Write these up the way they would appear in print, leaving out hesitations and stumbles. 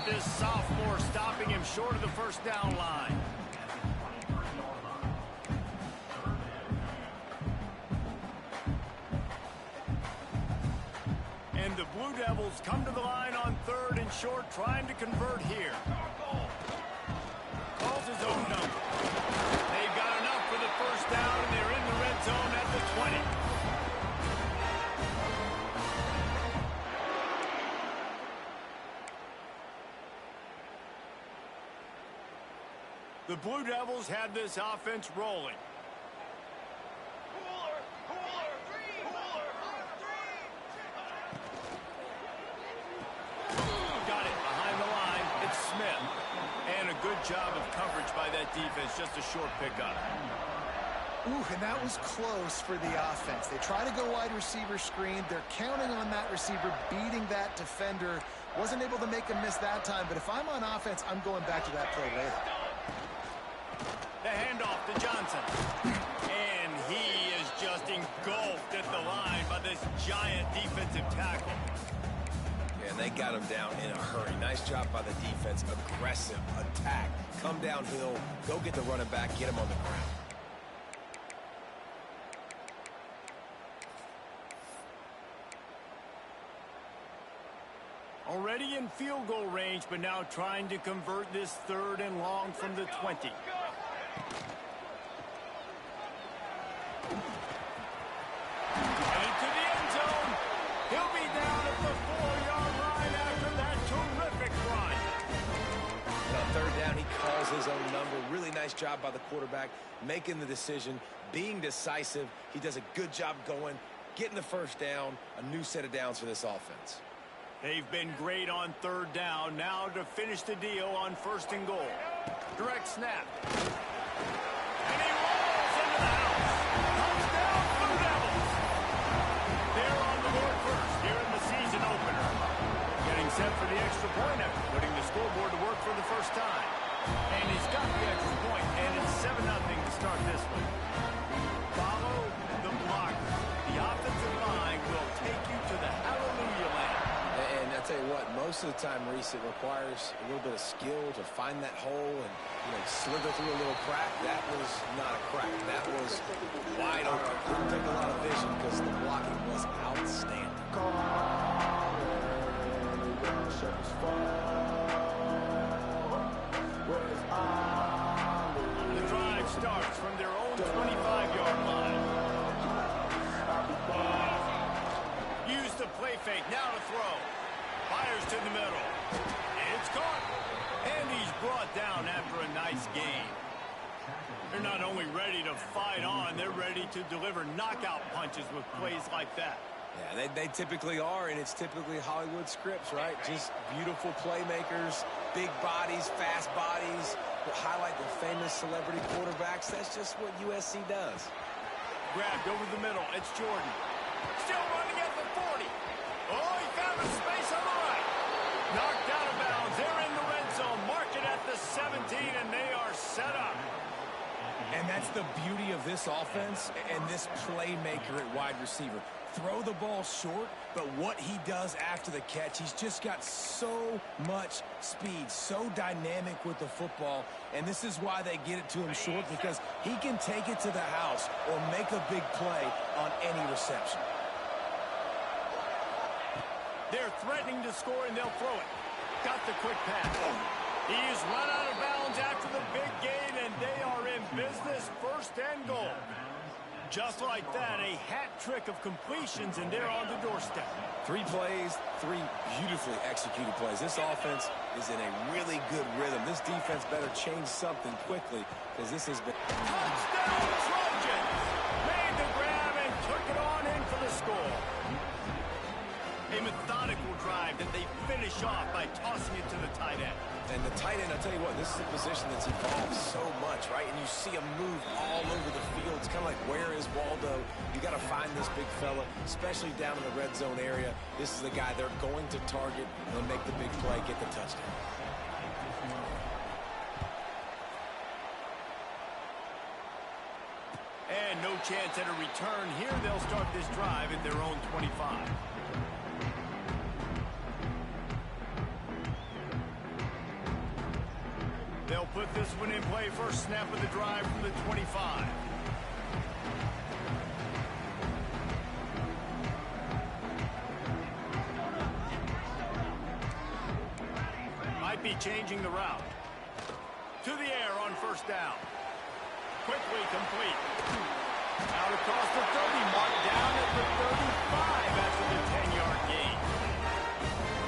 this sophomore stopping him short of the first down line. And the Blue Devils come to the line on 3rd and short, trying to convert here. Calls his own number. They've got enough for the first down, and they're in the red zone at the 20. The Blue Devils had this offense rolling. Got it behind the line. It's Smith. And a good job of coverage by that defense. Just a short pickup. Ooh, and that was close for the offense. They try to go wide receiver screen. They're counting on that receiver beating that defender. Wasn't able to make a miss that time, but if I'm on offense, I'm going back to that play later. The handoff to Johnson. And he is just engulfed at the line by this giant defensive tackle. Yeah, and they got him down in a hurry. Nice job by the defense. Aggressive attack. Come downhill. Go get the running back. Get him on the ground. Already in field goal range, but now trying to convert this 3rd and long from the 20. Into the end zone. He'll be down at the 4-yard line after that terrific run. On 3rd down, he calls his own number. Really nice job by the quarterback, making the decision, being decisive. He does a good job going, getting the first down, a new set of downs for this offense. They've been great on 3rd down. Now to finish the deal on 1st and goal. Direct snap. And he rolls into the house. Touchdown, Blue Devils. They're on the board first here in the season opener. Getting set for the extra point after putting the scoreboard to work for the first time. And he's got the extra point, and it's 7-0 to start this one. Follow the blocker. The offensive line will take you to the hallelujah land. And I tell you what, most of the time, Reese, it requires a little bit of skill to find that hole and slither through a little crack. That was not a crack. That was wide open. Couldn't take a lot of vision because the blocking was outstanding. The drive starts from their own 25-yard line. Use the play fake. Now to throw. Fires to the middle. It's caught. And he's brought down after a nice game. They're not only ready to fight on, they're ready to deliver knockout punches with plays like that. Yeah, they typically are, and it's typically Hollywood scripts, right? Just beautiful playmakers, big bodies, fast bodies, highlight the famous celebrity quarterbacks. That's just what USC does. Grabbed over the middle. It's Jordan. Still running at the 40. Oh, he found a space on the right. Knocked out of bounds. They're in the red zone. Mark it at the 17, and they are set up. And that's the beauty of this offense and this playmaker at wide receiver. Throw the ball short, but what he does after the catch, he's just got so much speed, so dynamic with the football, and this is why they get it to him short, because he can take it to the house or make a big play on any reception. They're threatening to score, and they'll throw it. Got the quick pass. He's run out of bounds after the big gain, and they are in business, 1st and goal. Just like that, a hat trick of completions, and they're on the doorstep. 3 plays, 3 beautifully executed plays. This offense is in a really good rhythm. This defense better change something quickly, because this has been... Touchdown, Trojans! Made the grab and took it on in for the score. A methodical drive that they finish off by tossing it to the tight end. And the tight end, I'll tell you what, this is a position that's evolved so much, right? And you see him move all over the field. It's kind of like, where is Waldo? You got to find this big fella, especially down in the red zone area. This is the guy they're going to target and make the big play, get the touchdown. And no chance at a return here. They'll start this drive at their own 25. They'll put this one in play. First snap of the drive from the 25. Might be changing the route. To the air on first down. Quickly complete. Out across the 30, marked down at the 35 after the 10-yard gain.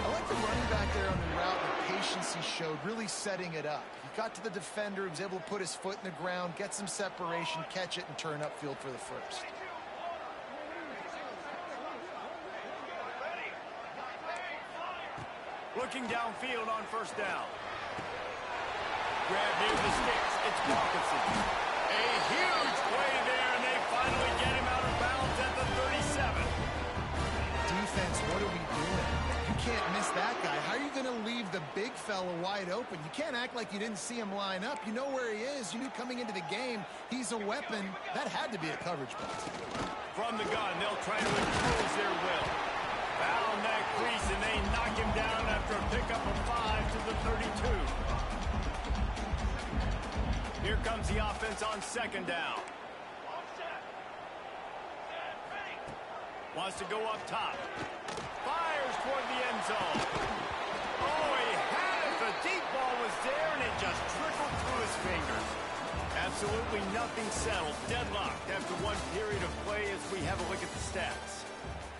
I like the running back there on the route, the patience he showed, really setting it up. He got to the defender, he was able to put his foot in the ground, get some separation, catch it, and turn upfield for the first. Looking downfield on first down. Grab near the sticks. It's Parkinson. A huge play there, and they finally get him out of bounds at the 37. Defense, what are we doing? You can't miss that guy. How are you going to leave the big fella wide open? You can't act like you didn't see him line up. You know where he is. You knew coming into the game he's a weapon. That had to be a coverage pass. From the gun, they'll try to impose their will. Found that crease, and they knock him down after a pickup of 5 to the 32. Here comes the offense on second down. Wants to go up top. Fires toward the end zone. Oh, he had it. The deep ball was there, and it just trickled through his fingers. Absolutely nothing settled. Deadlocked after one period of play as we have a look at the stats.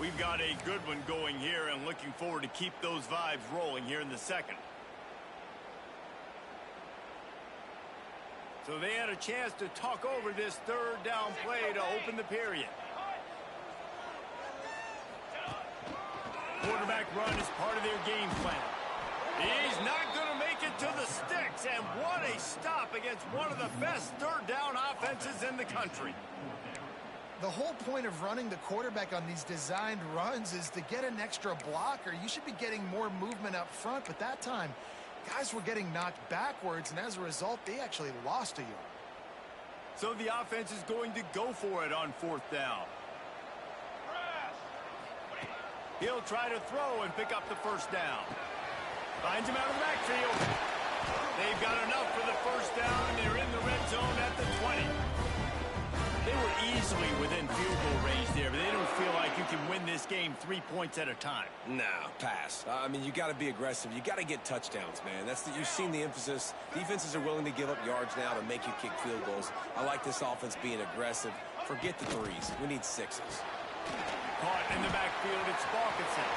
We've got a good one going here, and looking forward to keep those vibes rolling here in the second. So they had a chance to talk over this third down play to open the period. Quarterback run is part of their game plan. He's not going to make it to the sticks, and what a stop against one of the best third down offenses in the country. The whole point of running the quarterback on these designed runs is to get an extra blocker. You should be getting more movement up front, but that time, guys were getting knocked backwards, and as a result, they actually lost a yard. So the offense is going to go for it on fourth down. He'll try to throw and pick up the first down. Finds him out of the backfield. They've got enough for the first down, and they're in the red zone at the 20. They were easily within field goal range there, but they don't feel like you can win this game 3 points at a time. Nah, pass. I mean, you got to be aggressive. You got to get touchdowns, man. You've seen the emphasis. Defenses are willing to give up yards now to make you kick field goals. I like this offense being aggressive. Forget the threes. We need sixes. Caught in the backfield, it's Parkinson.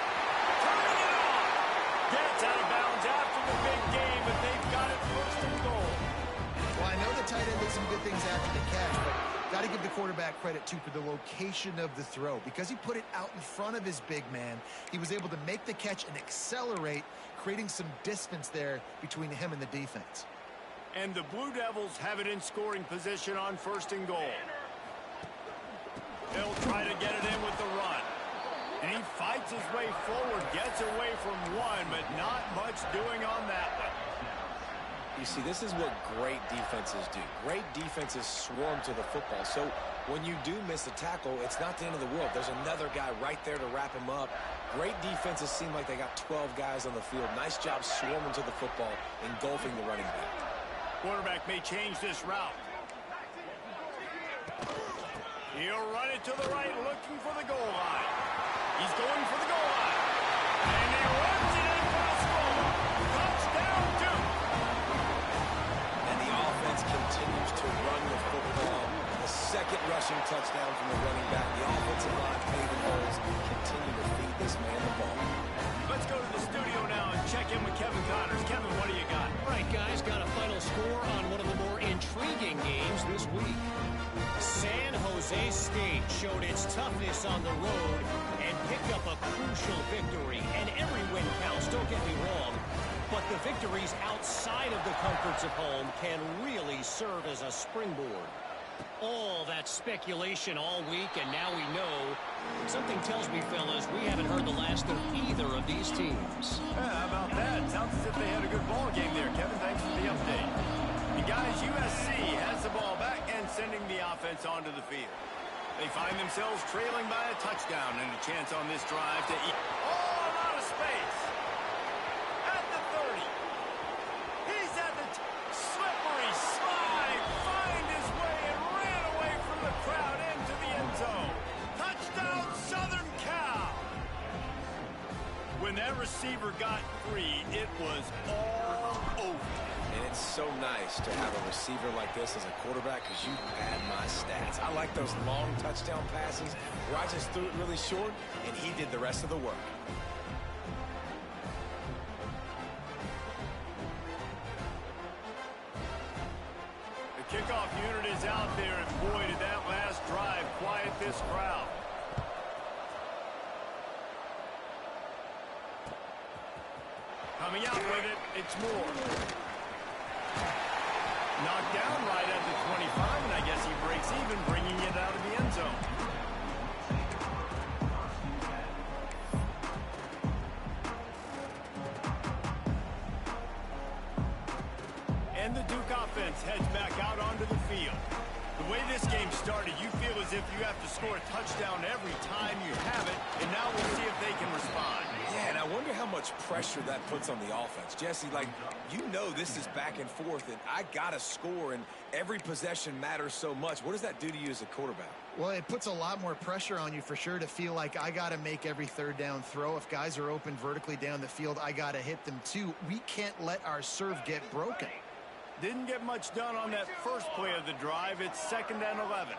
Turning it on! Gets out of bounds after the big game, but they've got it first and goal. Well, I know the tight end did some good things after the catch, but got to give the quarterback credit, too, for the location of the throw. Because he put it out in front of his big man, he was able to make the catch and accelerate, creating some distance there between him and the defense. And the Blue Devils have it in scoring position on first and goal. They'll try to get it in with the run. And he fights his way forward, gets away from one, but not much doing on that one. You see, this is what great defenses do. Great defenses swarm to the football. So when you do miss a tackle, it's not the end of the world. There's another guy right there to wrap him up. Great defenses seem like they got 12 guys on the field. Nice job swarming to the football, engulfing the running back. Quarterback may change this route. He'll run it to the right, looking for the goal line. He's going for the goal line. And he runs it in for a score. Touchdown, Duke. And the offense continues to run the football. The second rushing touchdown from the running back. The offensive line paving holes. Continue to feed this man the ball. Let's go to the studio now and check in with Kevin Connors. Kevin, what do you got? All right, guys, got a final score on one of the more intriguing games this week. San Jose State showed its toughness on the road and picked up a crucial victory. And every win counts, don't get me wrong. But the victories outside of the comforts of home can really serve as a springboard. All that speculation all week, and now we know. Something tells me, fellas, we haven't heard the last of either of these teams. Yeah, how about that? Sounds as if they had a good ball game there, Kevin. Thanks for the update. And guys, USC has the ball back and sending the offense onto the field. They find themselves trailing by a touchdown and a chance on this drive to eat all out of space. At the 30. He's at the got 3, it was all over. And it's so nice to have a receiver like this as a quarterback because you pad my stats. I like those long touchdown passes where I just threw it really short and he did the rest of the work. The kickoff unit is out there, and boy, did that last drive quiet this crowd. Coming out with it, it's Moore. Knocked down right at the 25, and I guess he breaks even, bringing it out of the end zone. And the Duke offense heads back out onto the field. The way this game started, you feel as if you have to score a touchdown every time you have it, and now we'll see if they can respond. Yeah, and I wonder how much pressure that puts on the offense. Jesse, like, you know this is back and forth, and I got to score, and every possession matters so much. What does that do to you as a quarterback? Well, it puts a lot more pressure on you for sure to feel like I got to make every third down throw. If guys are open vertically down the field, I got to hit them too. We can't let our serve get broken. Didn't get much done on that first play of the drive. It's 2nd and 11.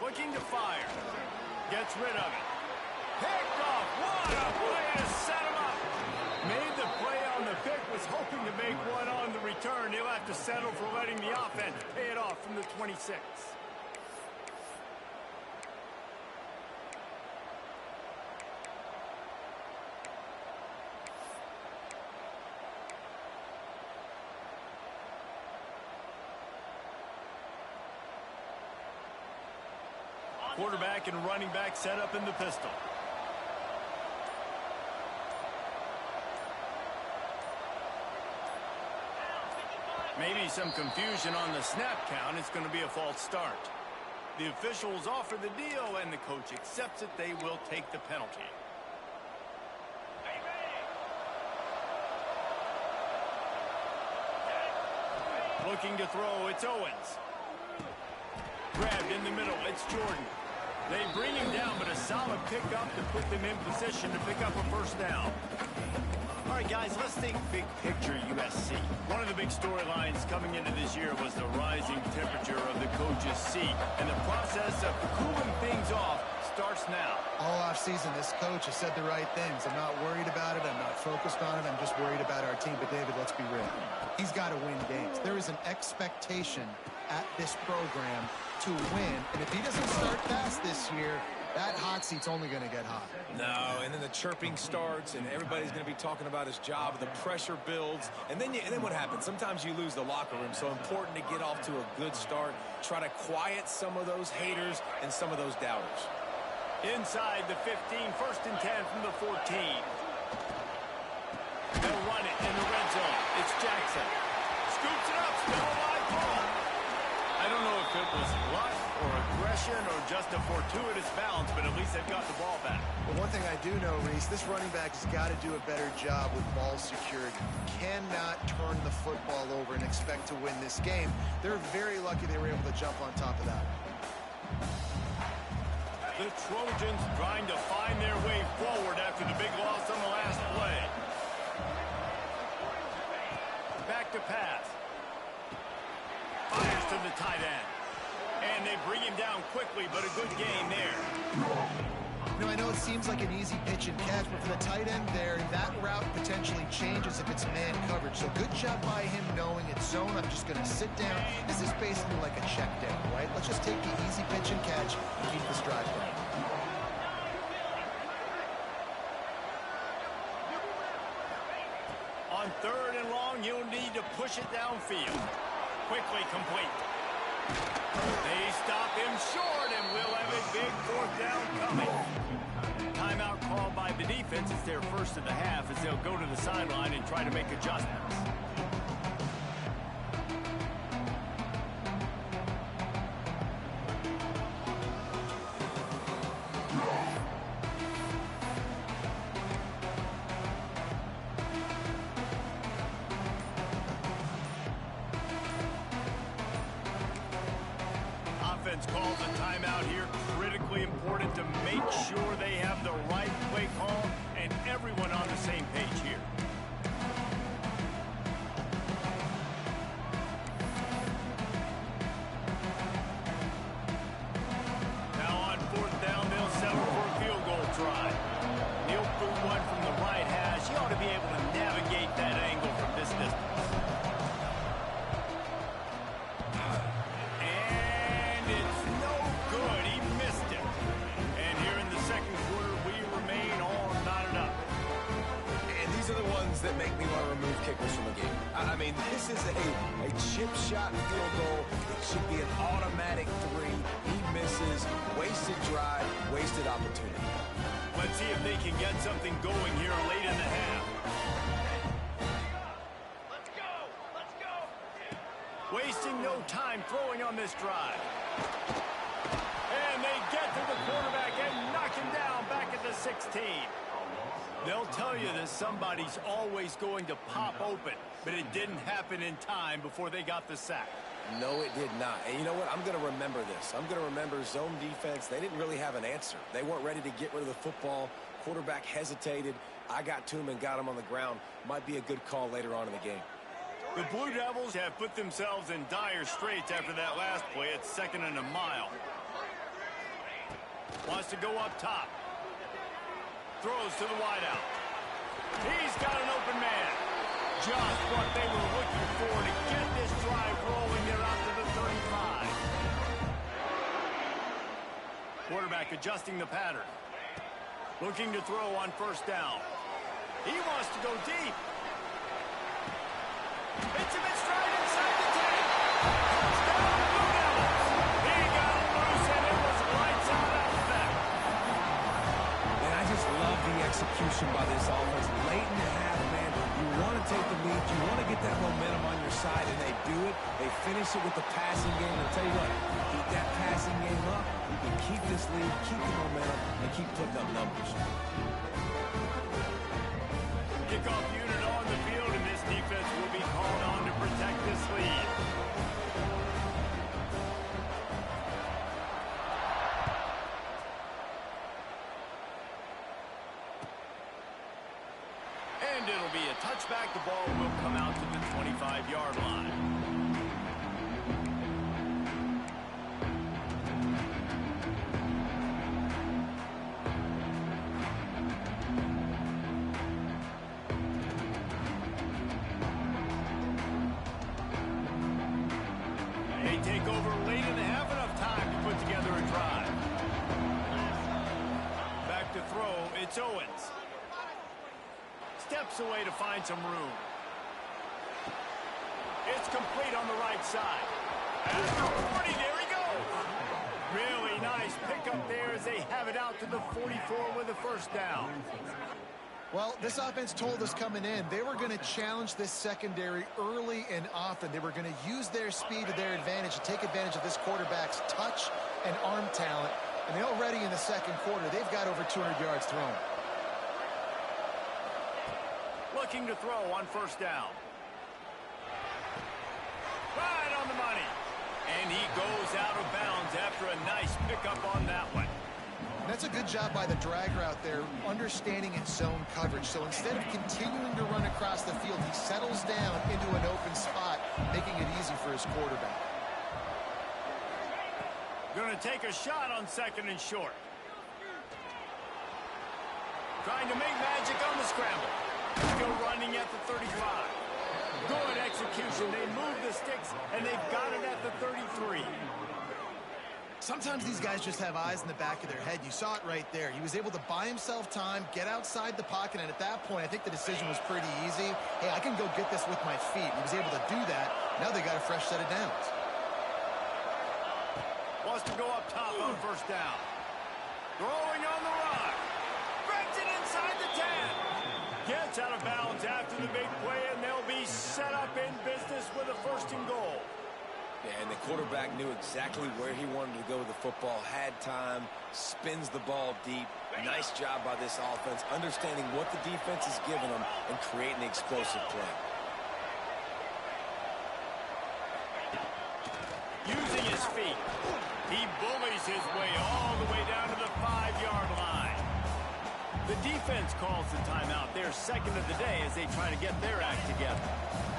Looking to fire. Gets rid of it. Picked off. What a play to set him up. Made the play on the pick. Was hoping to make one on the return. He'll have to settle for letting the offense pay it off from the 26. Quarterback and running back set up in the pistol. Maybe some confusion on the snap count. It's going to be a false start. The officials offer the deal, and the coach accepts it. They will take the penalty. Looking to throw, it's Owens. Grabbed in the middle, it's Jordan. They bring him down, but a solid pickup to put them in position to pick up a first down. All right, guys, let's think big picture USC. One of the big storylines coming into this year was the rising temperature of the coach's seat, and the process of cooling things off starts now. All offseason, this coach has said the right things. I'm not worried about it. I'm not focused on it. I'm just worried about our team. But, David, let's be real. He's got to win games. There is an expectation at this program to win. And if he doesn't start fast this year, that hot seat's only going to get hot. No, and then the chirping starts, and everybody's going to be talking about his job. The pressure builds, and then what happens? Sometimes you lose the locker room. So important to get off to a good start. Try to quiet some of those haters and some of those doubters. Inside the 15, 1st and 10 from the 14. They'll run it in the red zone. It's Jackson. Scoops it up, still a live ball. I don't know if it was luck or aggression or just a fortuitous bounce, but at least they've got the ball back. But one thing I do know, Reese, this running back has got to do a better job with ball security. Cannot turn the football over and expect to win this game. They're very lucky they were able to jump on top of that. The Trojans trying to find their way forward after the big loss on the last play. Back to pass. Fires to the tight end. And they bring him down quickly, but a good game there. You know, I know it seems like an easy pitch and catch, but for the tight end there, that route potentially changes if it's man coverage. So good job by him knowing it's zone. I'm just going to sit down. This is basically like a check down, right? Let's just take the easy pitch and catch and keep this drive going. On 3rd and long, you'll need to push it downfield. Quickly complete. They stop him short, and we'll have a big 4th down coming. Timeout called by the defense. It's their first of the half as they'll go to the sideline and try to make adjustments. Calls a timeout here critically really important to make sure they have the right play call and everyone on the same page here. Now on 4th down, they'll settle for a field goal try. He'll boot one from the right hash. He ought to be able to navigate that angle from this distance. And it's no good. He missed it. And here in the second quarter, we remain all knotted up. And these are the ones that make me want to remove kickers from the game. I mean, this is a chip shot field goal. It should be an automatic 3. He misses. Wasted drive, wasted opportunity. Let's see if they can get something going here late in the half. Let's go! Let's go! Wasting no time throwing on this drive. And they get to the quarterback and knock him down back at the 16. They'll tell you that somebody's always going to pop open, but it didn't happen in time before they got the sack. No, it did not. And you know what? I'm going to remember this. I'm going to remember zone defense. They didn't really have an answer. They weren't ready to get rid of the football. Quarterback hesitated. I got to him and got him on the ground. Might be a good call later on in the game. The Blue Devils have put themselves in dire straits after that last play. It's 2nd and a mile. Wants to go up top. Throws to the wideout. He's got an open man. Just what they were looking for to get this drive rolling. They're out to the 35. Quarterback adjusting the pattern. Looking to throw on 1st down. He wants to go deep. Hits him in stride inside the 10. Touchdown, Blue Devils. He got it loose, and it was lights out after that. And I just love the execution by this offense. Late in the half, man, you want to take the lead. You want to get that momentum on your side, and they do it. They finish it with the passing game. I'll tell you what, keep that passing game up. You can keep this lead, keep the momentum, and keep putting up numbers. Kickoff unit on the field, and this defense will be called on to protect this lead. And it'll be a touchback. The ball will come out to the 25-yard line. They take over late in the half, enough time to put together a drive. Back to throw, it's Owens. Steps away to find some room. It's complete on the right side. After 40, there he goes. Really nice pickup there as they have it out to the 44 with a 1st down. Well, this offense told us coming in they were going to challenge this secondary early and often. They were going to use their speed to their advantage and take advantage of this quarterback's touch and arm talent. And already in the second quarter, they've got over 200 yards thrown. Looking to throw on 1st down. Right on the money. And he goes out of bounds after a nice pickup on that one. That's a good job by the drag route there, understanding its zone coverage. So instead of continuing to run across the field, he settles down into an open spot, making it easy for his quarterback. Going to take a shot on 2nd and short. Trying to make magic on the scramble. Still running at the 35. Good execution. They move the sticks, and they've got it at the 33. Sometimes these guys just have eyes in the back of their head. You saw it right there. He was able to buy himself time, get outside the pocket, and at that point, I think the decision was pretty easy. Hey, I can go get this with my feet. He was able to do that. Now they got a fresh set of downs. Wants to go up top on 1st down. Throwing on the run. Breaks it inside the 10. Gets out of bounds after the big play, and they'll be set up in business with a 1st and goal. Yeah, and the quarterback knew exactly where he wanted to go with the football, had time, spins the ball deep. Nice job by this offense, understanding what the defense is giving them and creating the explosive play. Using his feet. He bullies his way all the way down to the 5-yard line. The defense calls the timeout. Their second of the day as they try to get their act together.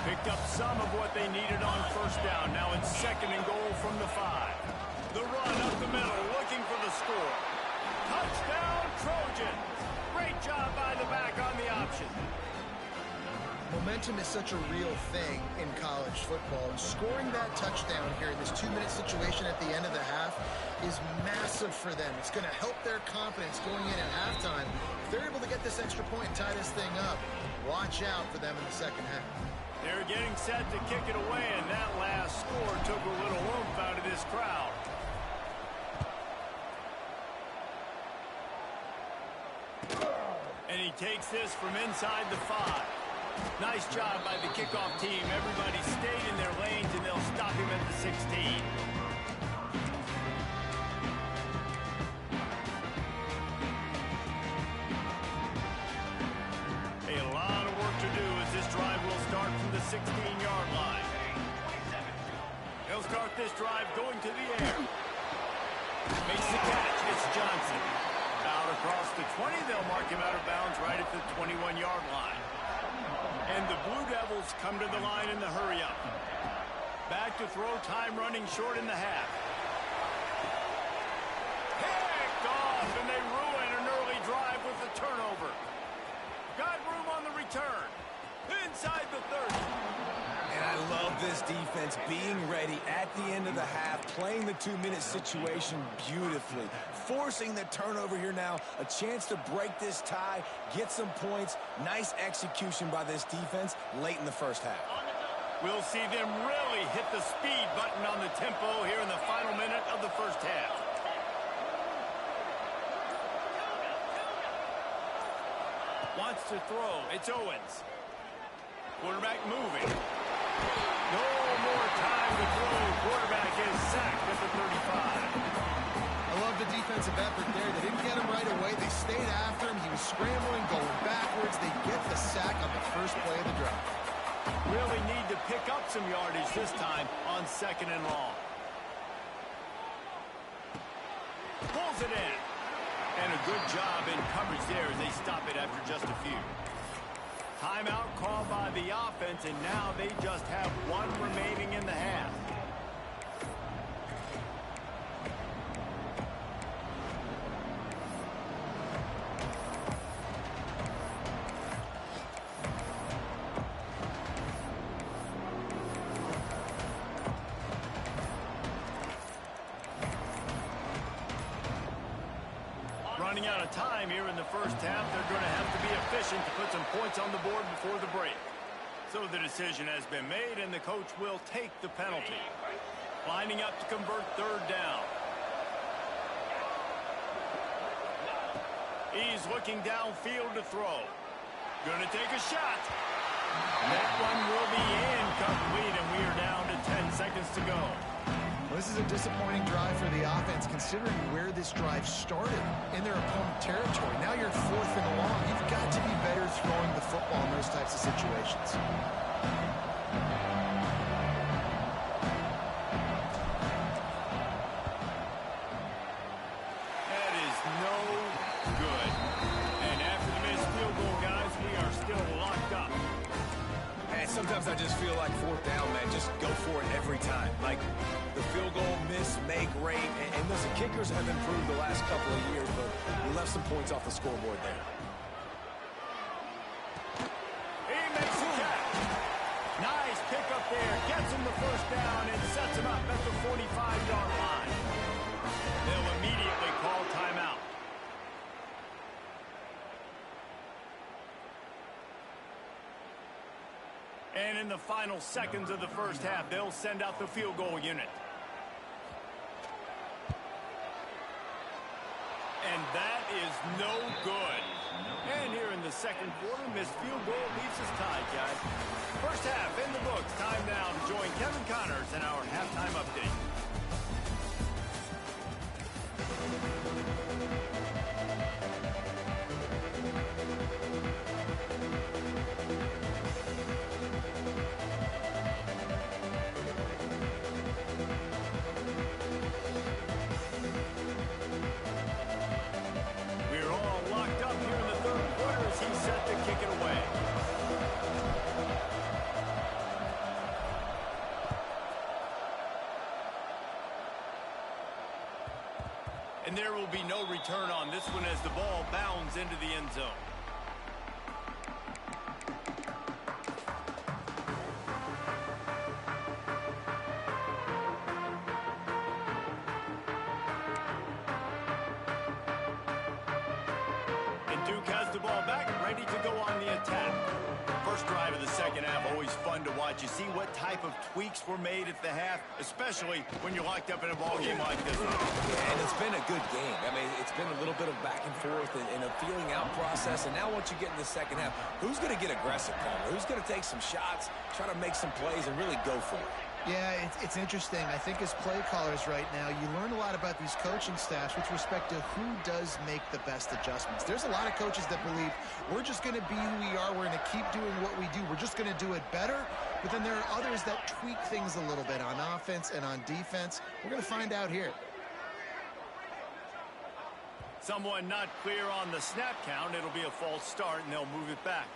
Picked up some of what they needed on first down. Now it's 2nd and goal from the 5. The run up the middle, looking for the score. Touchdown, Trojans. Great job by the back on the option. Momentum is such a real thing in college football. And scoring that touchdown here in this 2-minute situation at the end of the half is massive for them. It's going to help their confidence going in at halftime. If they're able to get this extra point and tie this thing up, watch out for them in the second half. They're getting set to kick it away, and that last score took a little oomph out of this crowd. And he takes this from inside the 5. Nice job by the kickoff team. Everybody stayed in their lanes, and they'll stop him at the 16. A lot of work to do as this drive will start from the 16-yard line. They'll start this drive going to the air. Makes the catch. It's Johnson. Out across the 20. They'll mark him out of bounds right at the 21-yard line. And the Blue Devils come to the line in the hurry-up. Back to throw, time running short in the half. Picked off, and they ruin an early drive with the turnover. Got room on the return. Inside the 30. And I love this defense being ready at the end of the half, playing the 2-minute situation beautifully, forcing the turnover here now, a chance to break this tie, get some points. Nice execution by this defense late in the first half. We'll see them really hit the speed button on the tempo here in the final minute of the first half. Wants to throw. It's Owens. Quarterback moving. No more time to throw. Quarterback is sacked at the 35. I love the defensive effort there. They didn't get him right away. They stayed after him. He was scrambling, going backwards. They get the sack on the first play of the drive. Really need to pick up some yardage this time on 2nd and long. Pulls it in. And a good job in coverage there as they stop it after just a few. Timeout called by the offense, and now they just have one remaining in the half. Running out of time here in the first half. They're going to have to be efficient to put some points on the board before the break. So the decision has been made, and the coach will take the penalty. Lining up to convert 3rd down. He's looking downfield to throw. Going to take a shot. That one will be incomplete, and we are down to 10 seconds to go. Well, this is a disappointing drive for the offense, considering where this drive started, in their opponent territory. Now you're 4th and long. You've got to be better throwing the football in those types of situations. That is no good. And after the missed field goal, guys, we are still locked up. And sometimes I just feel like 4th down, man, just go for it every time. Like, the field goal, miss, make, rate. And listen, kickers have improved the last couple of years, but we left some points off the scoreboard there. He makes the catch. Nice pickup there. Gets him the first down and sets him up at the 45-yard line. They'll immediately call timeout. And in the final seconds of the first half, they'll send out the field goal unit. And that is no good. And here in the second quarter, missed field goal leaves us tied, guys. First half in the books. Time now to join Kevin Connors in our halftime update. return on this one as the ball bounds into the end zone. And Duke has the ball back, ready to go on the attack. First drive of the second half, always fun to watch. You see what type of tweaks were made at the half, especially when you're locked up in a ball game like this. Yeah, and it's been a good game. I mean, it's been a little bit of back and forth and a feeling out process. And now once you get in the second half, who's going to get aggressive, Palmer? Who's going to take some shots, try to make some plays, and really go for it? Yeah, it's interesting. I think as play callers right now, you learn a lot about these coaching staffs with respect to who does make the best adjustments. There's a lot of coaches that believe we're just going to be who we are. We're going to keep doing what we do. We're just going to do it better. But then there are others that tweak things a little bit on offense and on defense. We're going to find out here. Someone not clear on the snap count. It'll be a false start, and they'll move it back.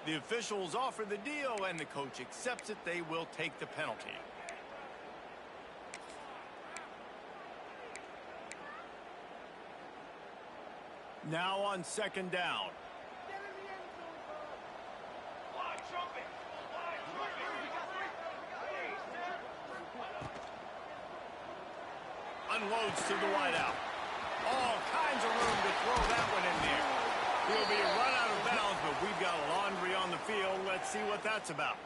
The officials offer the deal, and the coach accepts it. They will take the penalty. Now on second down. Unloads to the wideout. All kinds of room to throw that one in there. He'll be run out of bounds, but we've got laundry on the field. Let's see what that's about.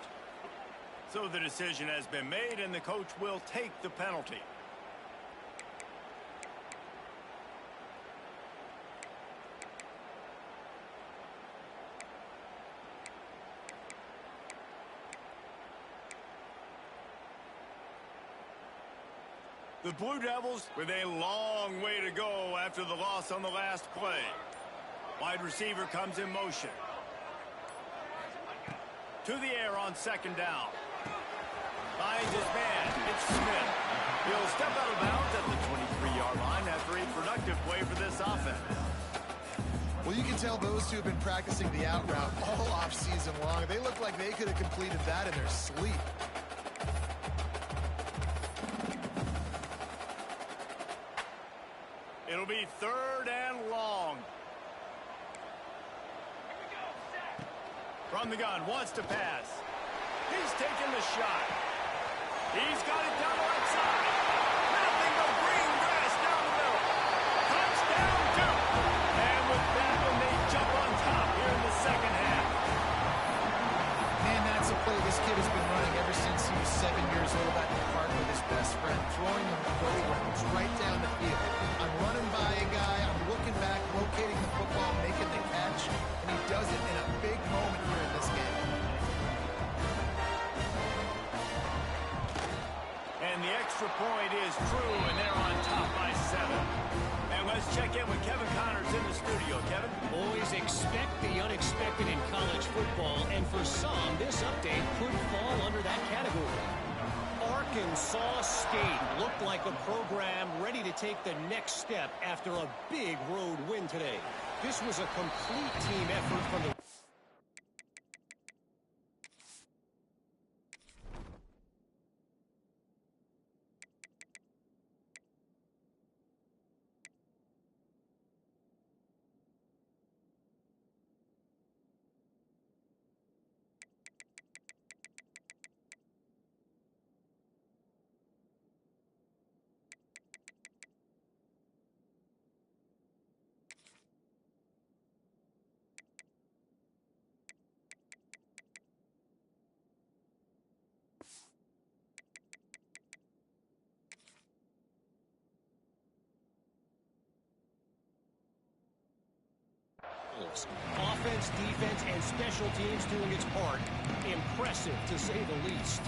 So the decision has been made, and the coach will take the penalty. The Blue Devils with a long way to go after the loss on the last play. Wide receiver comes in motion. To the air on second down. Finds his man. It's Smith. He'll step out of bounds at the 23-yard line after a productive play for this offense. Well, you can tell those two have been practicing the out route all offseason long. They look like they could have completed that in their sleep. It'll be third and long. From the gun, wants to pass. He's taking the shot. He's got it down the right side. Nothing but green grass down the middle. Touchdown, Duke. And with that one, they jump on top here in the second half. Man, that's a play this kid has been running ever since he was 7 years old at the park with his best friend, throwing the go routes right down the field. I'm running by a guy, I'm looking back, locating the football, making the catch, and he does it in a big moment here in this game. And the extra point is true, and they're on top by 7. And let's check in with Kevin Connors in the studio. Kevin? Always expect the unexpected in college football, and for some, this update could fall under that category. Arkansas State looked like a program ready to take the next step after a big road win today. This was a complete team effort from the... Offense, defense, and special teams doing its part. Impressive, to say the least.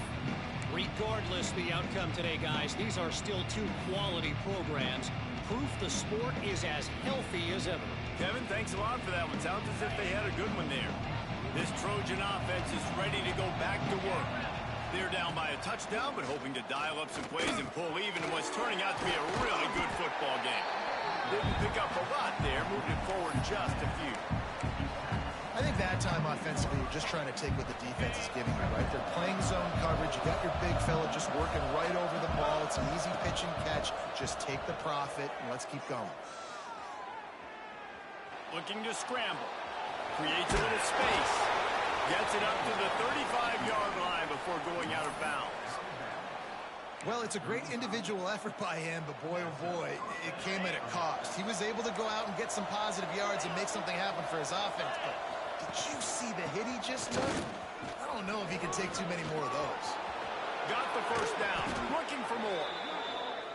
Regardless the outcome today, guys, these are still two quality programs. Proof the sport is as healthy as ever. Kevin, thanks a lot for that one. Sounds as if they had a good one there. This Trojan offense is ready to go back to work. They're down by a touchdown, but hoping to dial up some plays and pull even in what's turning out to be a really good football game. Didn't pick up a lot there, moved it forward just a few. I think that time offensively, you're just trying to take what the defense is giving you, right? They're playing zone coverage. You got your big fella just working right over the ball. It's an easy pitch and catch. Just take the profit, and let's keep going. Looking to scramble. Creates a little space. Gets it up to the 35-yard line before going out of bounds. Well, it's a great individual effort by him, but boy, oh boy, it came at a cost. He was able to go out and get some positive yards and make something happen for his offense, but did you see the hit he just took? I don't know if he can take too many more of those. Got the first down, looking for more.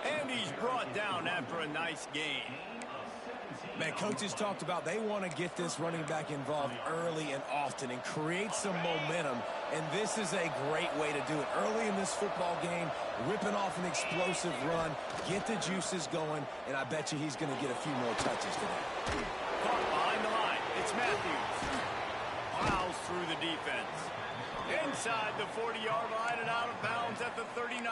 And he's brought down after a nice gain. Man, coaches talked about they want to get this running back involved early and often and create some momentum, and this is a great way to do it. Early in this football game, ripping off an explosive run, get the juices going, and I bet you he's going to get a few more touches today. Caught behind the line. It's Matthews. Plows through the defense. Inside the 40-yard line and out of bounds at the 39.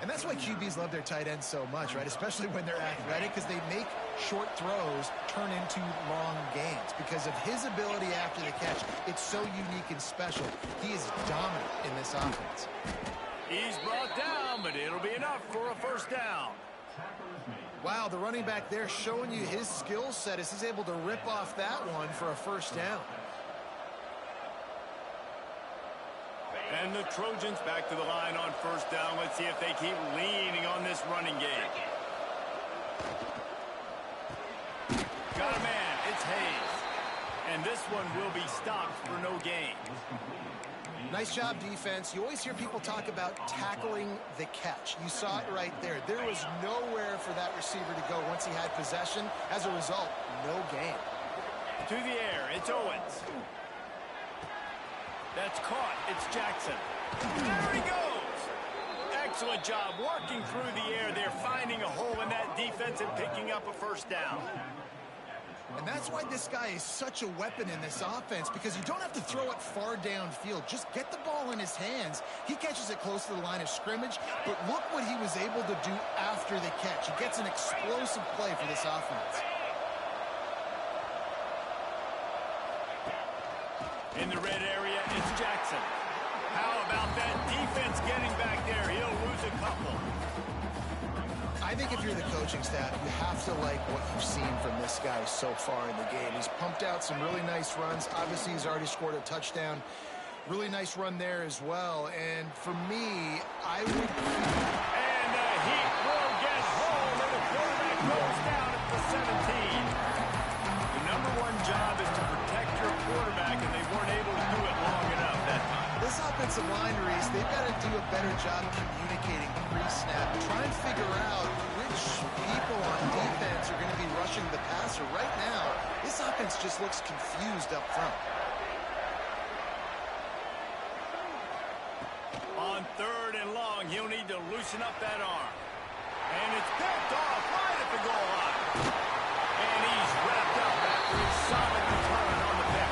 And that's why QBs love their tight ends so much, right? Especially when they're athletic, because they make short throws turn into long gains. Because of his ability after the catch, it's so unique and special. He is dominant in this offense. He's brought down, but it'll be enough for a first down. Wow, the running back there showing you his skill set as he's able to rip off that one for a first down. And the Trojans back to the line on first down. Let's see if they keep leaning on this running game. Got a man. It's Hayes. And this one will be stopped for no gain. Nice job, defense. You always hear people talk about tackling the catch. You saw it right there. There was nowhere for that receiver to go once he had possession. As a result, no gain. To the air. It's Owens. That's caught. It's Jackson. There he goes. Excellent job working through the air there, finding a hole in that defense and picking up a first down. And that's why this guy is such a weapon in this offense, because you don't have to throw it far downfield. Just get the ball in his hands. He catches it close to the line of scrimmage, but look what he was able to do after the catch. He gets an explosive play for this offense. In the red area, it's Jackson. How about that defense getting back there? He'll lose a couple. I think if you're the coaching staff, you have to like what you've seen from this guy so far in the game. He's pumped out some really nice runs. Obviously, he's already scored a touchdown. Really nice run there as well. And for me, I would... And the Heat will get home, and the quarterback goes down at the 17. The number one job is to protect your quarterback, and they weren't able to do it long enough that time. This offensive line, Reese, they've got to do a better job communicating pre-snap. Try and figure out which people on defense are going to be rushing the passer. Right now, this offense just looks confused up front. On third and long, he'll need to loosen up that arm. And it's picked off right at the goal line. And he's wrapped up after his solid return on the pick.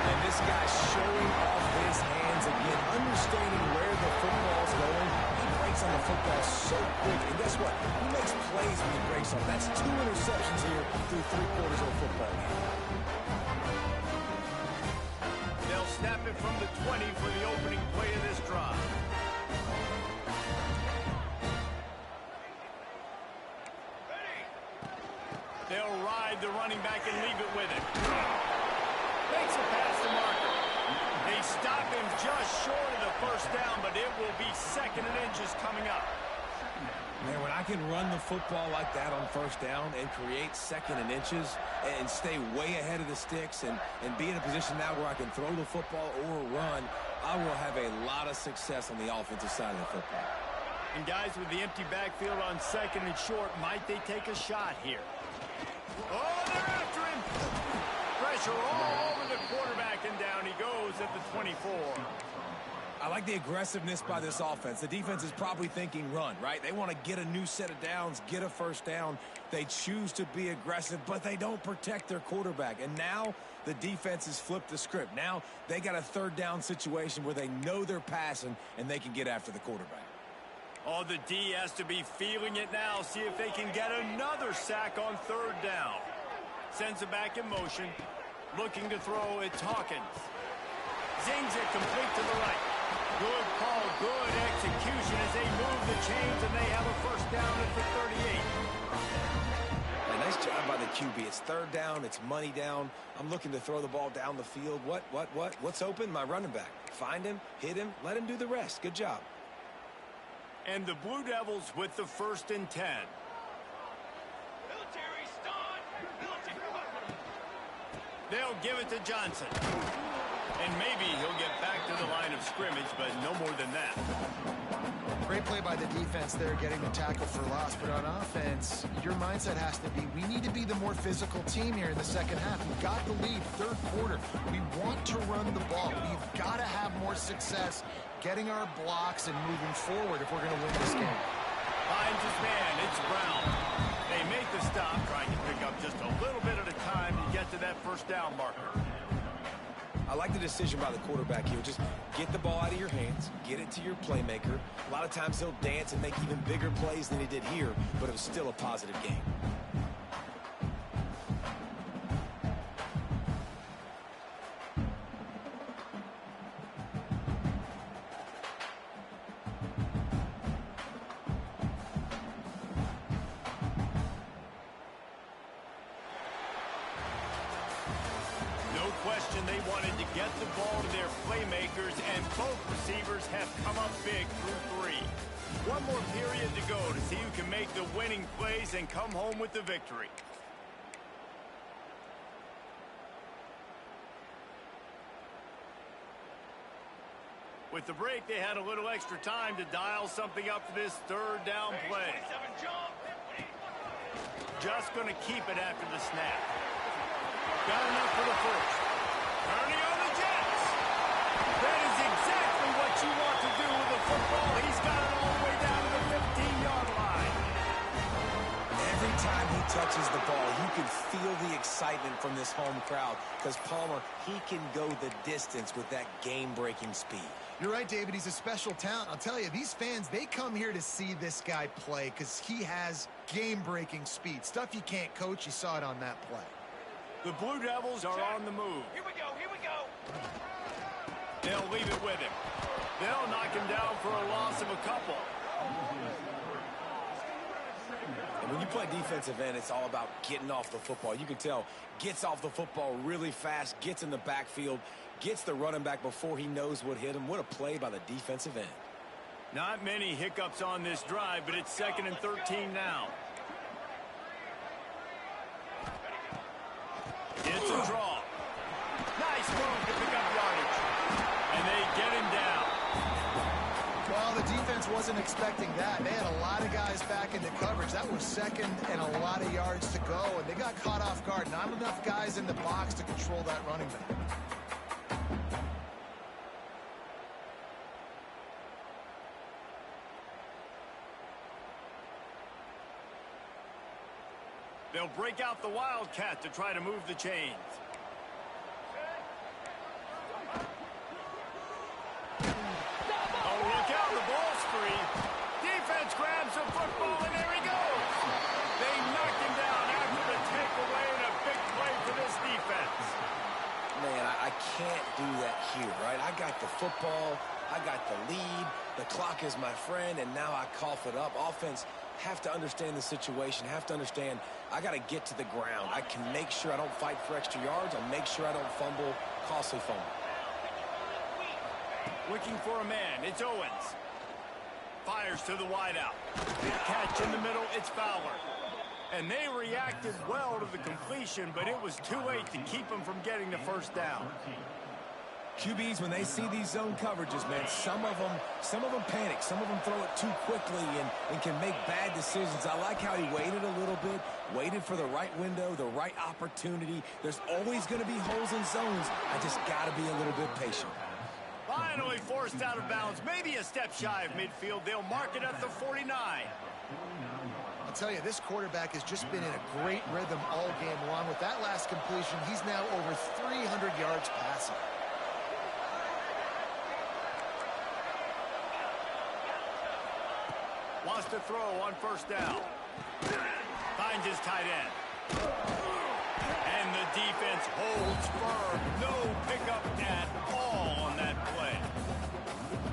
And this guy's showing off his hands again, understanding where the football's going. He breaks on the football so quick. And guess what? He makes plays when he breaks on. That's 2 interceptions here through 3 quarters of a football game. They'll snap it from the 20 for the opening play of this drive. They'll ride the running back and leave it with him. Makes a pass to Marker. They stop him just short of the first down, but it will be 2nd and inches coming up. Man, when I can run the football like that on first down and create 2nd and inches and stay way ahead of the sticks and be in a position now where I can throw the football or run, I will have a lot of success on the offensive side of the football. And guys with the empty backfield on 2nd and short, might they take a shot here? Oh, they're after him. Pressure all over the quarterback, and down he goes at the 24. I like the aggressiveness by this offense. The defense is probably thinking run, right? They want to get a new set of downs, get a first down. They choose to be aggressive, but they don't protect their quarterback. And now the defense has flipped the script. Now they got a 3rd down situation where they know they're passing and they can get after the quarterback. Oh, the D has to be feeling it now. See if they can get another sack on 3rd down. Sends it back in motion. Looking to throw, it's Hawkins. Zings it complete to the right. Good call, good execution as they move the chains, and they have a first down at the 38. And they Nice job by the QB. It's third down. It's money down. I'm looking to throw the ball down the field. What's open? My running back. Find him, hit him, let him do the rest. Good job. And the Blue Devils with the 1st and 10. They'll give it to Johnson. And maybe he'll get back to the line of scrimmage, but no more than that. Great play by the defense there, getting the tackle for loss. But on offense, your mindset has to be, we need to be the more physical team here in the second half. We've got the lead, third quarter. We want to run the ball. We've got to have more success getting our blocks and moving forward if we're going to win this game. Finds his man. It's Brown. They make the stop, trying to pick up just a little bit at a time to get to that first down marker. I like the decision by the quarterback here. Just get the ball out of your hands, get it to your playmaker. A lot of times he'll dance and make even bigger plays than he did here, but it was still a positive game. They wanted to get the ball to their playmakers, and both receivers have come up big through 3. One more period to go to see who can make the winning plays and come home with the victory. With the break, they had a little extra time to dial something up for this third down play. Just going to keep it after the snap. Got enough for the first. Turning on the Jets. That is exactly what you want to do with the football. He's got it all the way down to the 15-yard line. Every time he touches the ball, you can feel the excitement from this home crowd because Palmer, he can go the distance with that game-breaking speed. You're right, David. He's a special talent. I'll tell you, these fans, they come here to see this guy play because he has game-breaking speed. Stuff you can't coach. You saw it on that play. The Blue Devils are on the move. Here we go, here we go. They'll leave it with him. They'll knock him down for a loss of a couple. And when you play defensive end, it's all about getting off the football. You can tell, gets off the football really fast, gets in the backfield, gets the running back before he knows what hit him. What a play by the defensive end. Not many hiccups on this drive, but it's 2nd and 13 now. It's a draw. Nice move to pick up yardage. And they get him down. Well, the defense wasn't expecting that. They had a lot of guys back into coverage. That was 2nd and a lot of yards to go, and they got caught off guard. Not enough guys in the box to control that running back. They'll break out the Wildcat to try to move the chains. Oh, look out, the ball's free. Defense grabs the football, and there he goes. They knocked him down after the takeaway, and a big play for this defense. Man, I can't do that here, right? I got the football, I got the lead, the clock is my friend, and now I cough it up. Offense have to understand the situation, have to understand I got to get to the ground. I can make sure I don't fight for extra yards. I'll make sure I don't fumble, costly fumble. Looking for a man, it's Owens. Fires to the wideout. Big catch in the middle, it's Fowler. And they reacted well to the completion, but it was too late to keep them from getting the first down. QBs, when they see these zone coverages, man, some of them panic. Some of them throw it too quickly and can make bad decisions. I like how he waited a little bit, waited for the right window, the right opportunity. There's always going to be holes in zones. I just got to be a little bit patient. Finally forced out of bounds, maybe a step shy of midfield. They'll mark it at the 49. I'll tell you, this quarterback has just been in a great rhythm all game long. With that last completion, he's now over 300 yards passing. Wants to throw on first down. Finds his tight end. And the defense holds firm. No pickup at all on that play.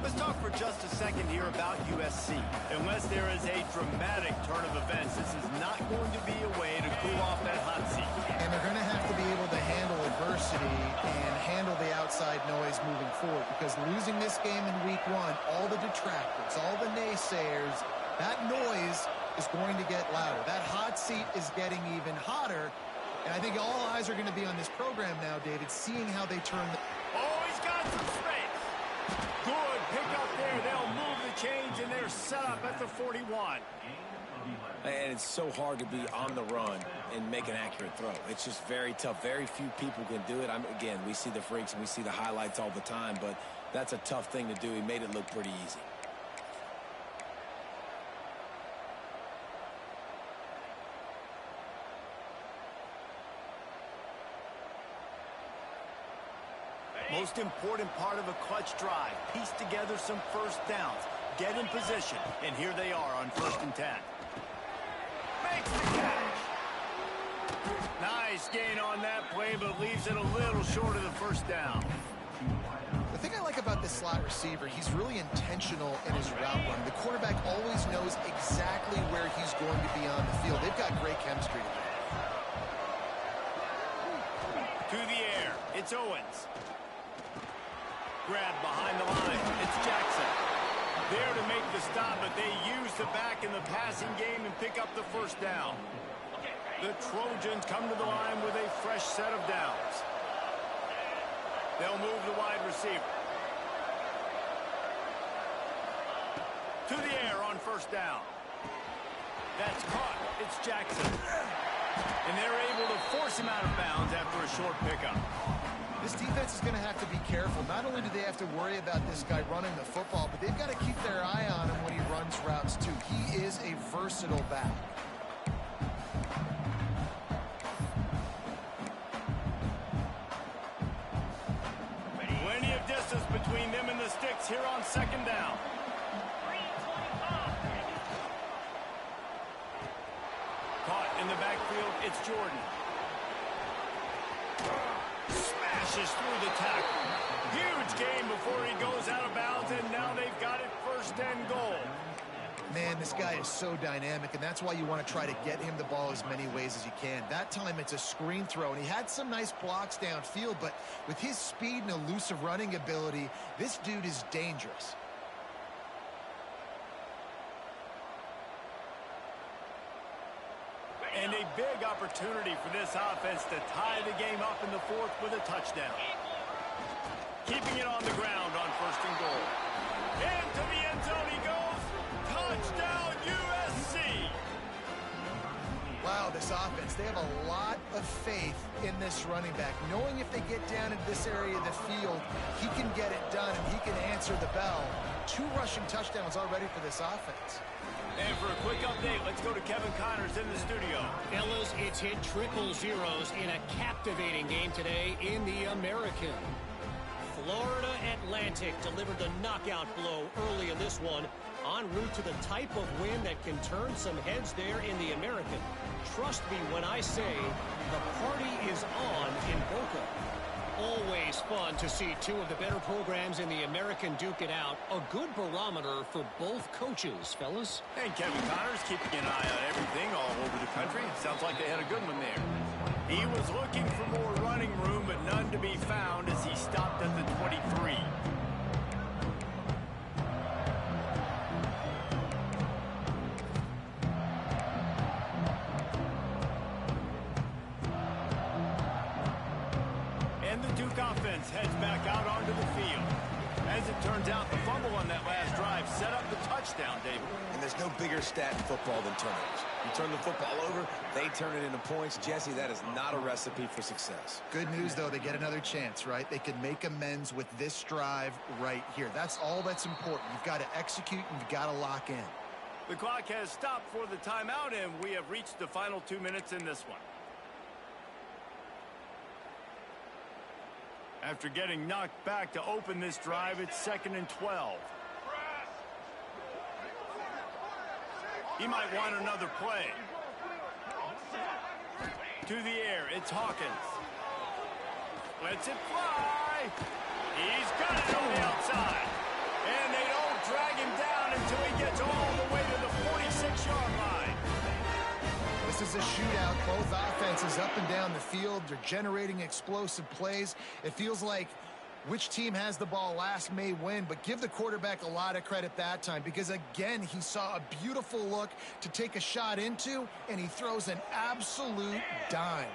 Let's talk for just a second here about USC. Unless there is a dramatic turn of events, this is not going to be a way to cool off that hot seat. And they're going to have to be able to handle adversity and handle the outside noise moving forward, because losing this game in week 1, all the detractors, all the naysayers, that noise is going to get louder. That hot seat is getting even hotter. And I think all eyes are going to be on this program now, David, seeing how they turn. Oh, he's got some space. Good pick up there. They'll move the chains, and they're set up at the 41. And it's so hard to be on the run and make an accurate throw. It's just very tough. Very few people can do it. Again, we see the freaks and we see the highlights all the time, but that's a tough thing to do. He made it look pretty easy. Most important part of a clutch drive. Piece together some first downs. Get in position. And here they are on 1st and 10. Makes the catch. Nice gain on that play, but leaves it a little short of the first down. The thing I like about this slot receiver, he's really intentional in his route run. The quarterback always knows exactly where he's going to be on the field. They've got great chemistry together. To the air. It's Owens. Grab behind the line. It's Jackson. There to make the stop, but they use the back in the passing game and pick up the first down. The Trojans come to the line with a fresh set of downs. They'll move the wide receiver. To the air on 1st down. That's caught. It's Jackson. And they're able to force him out of bounds after a short pickup. This defense is going to have to be careful. Not only do they have to worry about this guy running the football, but they've got to keep their eye on him when he runs routes too. He is a versatile back. Plenty of distance between them and the sticks here on 2nd down. Caught in the backfield, it's Jordan. Smashes through the tackle. Huge gain before he goes out of bounds, and now they've got it 1st and goal. Man, this guy is so dynamic, and that's why you want to try to get him the ball as many ways as you can. That time it's a screen throw, and he had some nice blocks downfield, but with his speed and elusive running ability, this dude is dangerous. And a big opportunity for this offense to tie the game up in the 4th with a touchdown. Keeping it on the ground on 1st and goal. Into the end zone he goes. Touchdown, USC! Wow, this offense, they have a lot of faith in this running back. Knowing if they get down into this area of the field, he can get it done and he can answer the bell. 2 rushing touchdowns already for this offense. And for a quick update, let's go to Kevin Connors in the studio. Fellas, it's hit triple zeros in a captivating game today in the American. Florida Atlantic delivered the knockout blow early in this one, en route to the type of win that can turn some heads there in the American. Trust me when I say the party is on in Boca. Always fun to see 2 of the better programs in the American duke it out. A good barometer for both coaches, fellas. And Kevin Connors keeping an eye on everything all over the country. Sounds like they had a good one there. He was looking for more running room, but none to be found as he stopped at the 23. Offense heads back out onto the field. As it turns out, the fumble on that last drive set up the touchdown, David. And there's no bigger stat in football than turnovers. You turn the football over, they turn it into points. Jesse, that is not a recipe for success. Good news, though, they get another chance, right? They can make amends with this drive right here. That's all that's important. You've got to execute and you've got to lock in. The clock has stopped for the timeout, and we have reached the final 2 minutes in this one. After getting knocked back to open this drive, it's 2nd and 12. He might want another play. To the air, it's Hawkins. Lets it fly. He's got it on the outside. And they don't drag him down until he gets all the way to the 46-yard line. This is a shootout. Both offenses up and down the field. They're generating explosive plays. It feels like which team has the ball last may win, but give the quarterback a lot of credit that time because, again, he saw a beautiful look to take a shot into, and he throws an absolute dime.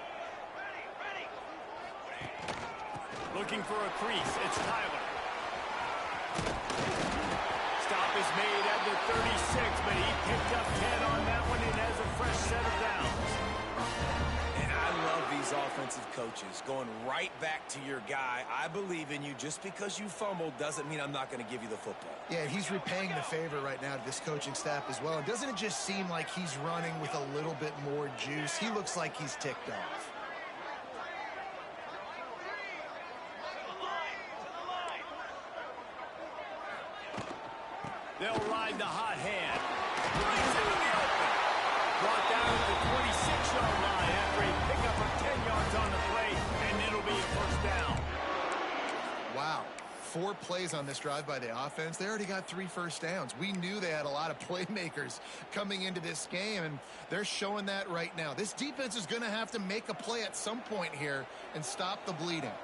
Looking for a crease. It's Tyler. Stop is made at the 36, but he picked up 10 on that one and has a fresh set of downs. And I love these offensive coaches going right back to your guy. I believe in you. Just because you fumbled doesn't mean I'm not going to give you the football. Yeah, he's repaying the favor right now to this coaching staff as well. And doesn't it just seem like he's running with a little bit more juice? He looks like he's ticked off. They'll ride the hot hand. He's in the open. Brought down at the 26-yard line after a pickup of 10 yards on the play, and it'll be a first down. Wow. 4 plays on this drive by the offense. They already got 3 first downs. We knew they had a lot of playmakers coming into this game, and they're showing that right now. This defense is going to have to make a play at some point here and stop the bleeding.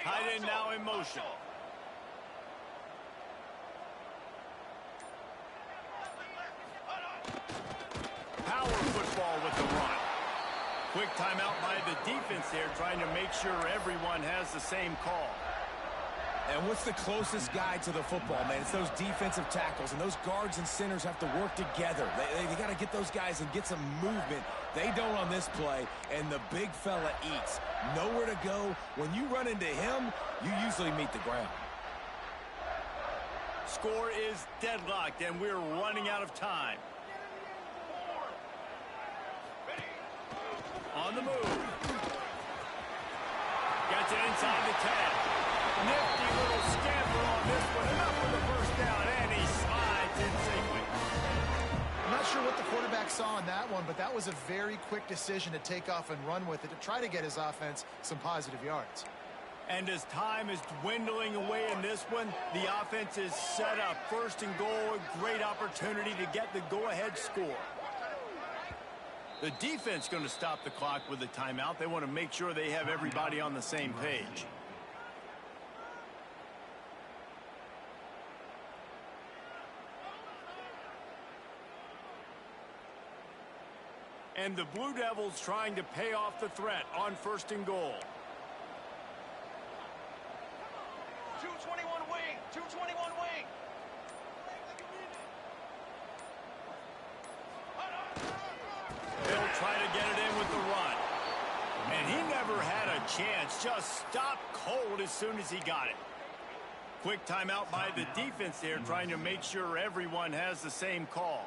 Tight end now in motion. Power football with the run. Quick timeout by the defense there, trying to make sure everyone has the same call. And what's the closest guy to the football, man? It's those defensive tackles, and those guards and centers have to work together. They got to get those guys and get some movement. They don't on this play, and the big fella eats. Nowhere to go. When you run into him, you usually meet the ground. Score is deadlocked, and we're running out of time. On the move. Gets it inside the 10. Nifty little scamper on this one. Enough for the first down, and he slides in safely. I'm not sure what the quarterback saw on that one, but that was a very quick decision to take off and run with it to try to get his offense some positive yards. And as time is dwindling away in this one, the offense is set up. First and goal, a great opportunity to get the go-ahead score. The defense going to stop the clock with a timeout. They want to make sure they have everybody on the same page. And the Blue Devils trying to pay off the threat on first and goal. 221 wing, 221 wing. They'll try to get it in with the run. And he never had a chance. Just stopped cold as soon as he got it. Quick timeout by the defense there, trying to make sure everyone has the same call.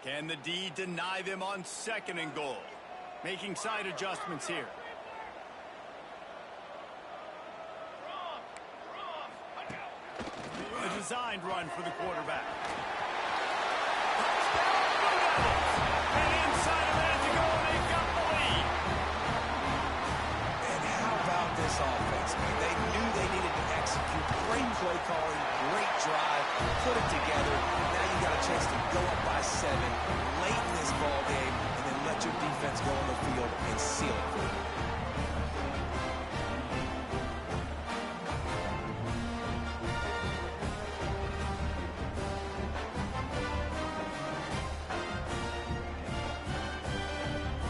Can the D deny them on second and goal? Making side adjustments here. A designed run for the quarterback. And inside a minute to go, they've got the lead. And how about this offense, man? They knew they needed to execute. Great play calling, great drive, put it together. Now you got a chance to go up by 7 late in this ball game and then let your defense go on the field and seal it for you.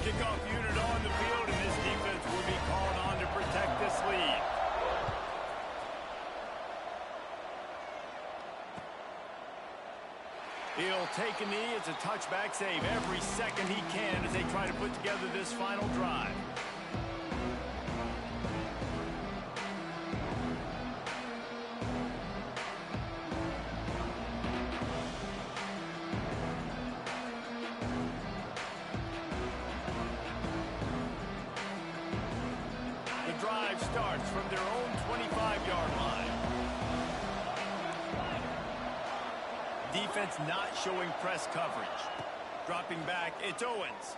Kickoff unit on the field, and this defense will be called on to protect this lead. He'll take a knee. It's a touchback save every second he can as they try to put together this final drive. The drive starts from their own 25-yard line. defense not showing press coverage. Dropping back, it's Owens.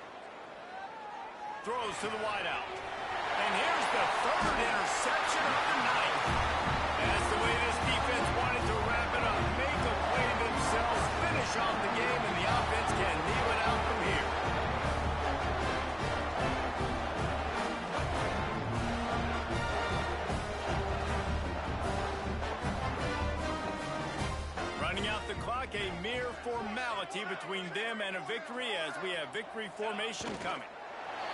Throws to the wideout. And here's the third interception of the night. That's the way this defense wanted to wrap it up. Make a play themselves, finish off the game, and the offense can kneel it out from here. Running out the clock, a mere formality between them and a victory as we have victory formation coming.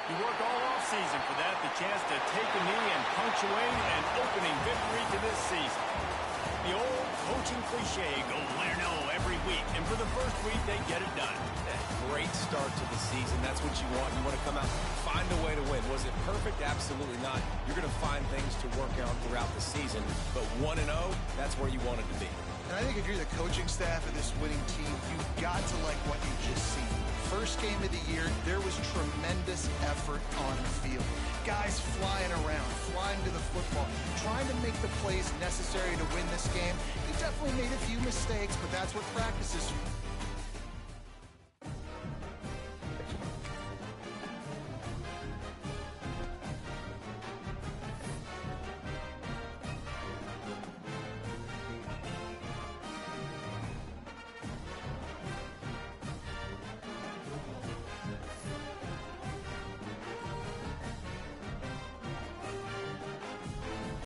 You work all offseason for that, the chance to take a knee and punctuate an opening victory to this season. The old coaching cliche, go win or no every week, and for the first week, they get it done. Great start to the season. That's what you want. You want to come out, find a way to win. Was it perfect? Absolutely not. You're going to find things to work on throughout the season, but 1-0, that's where you want it to be. And I think if you're the coaching staff of this winning team, you've got to like what you've just seen. First game of the year, there was tremendous effort on the field. Guys flying around, flying to the football, trying to make the plays necessary to win this game. He definitely made a few mistakes, but that's what practice is for.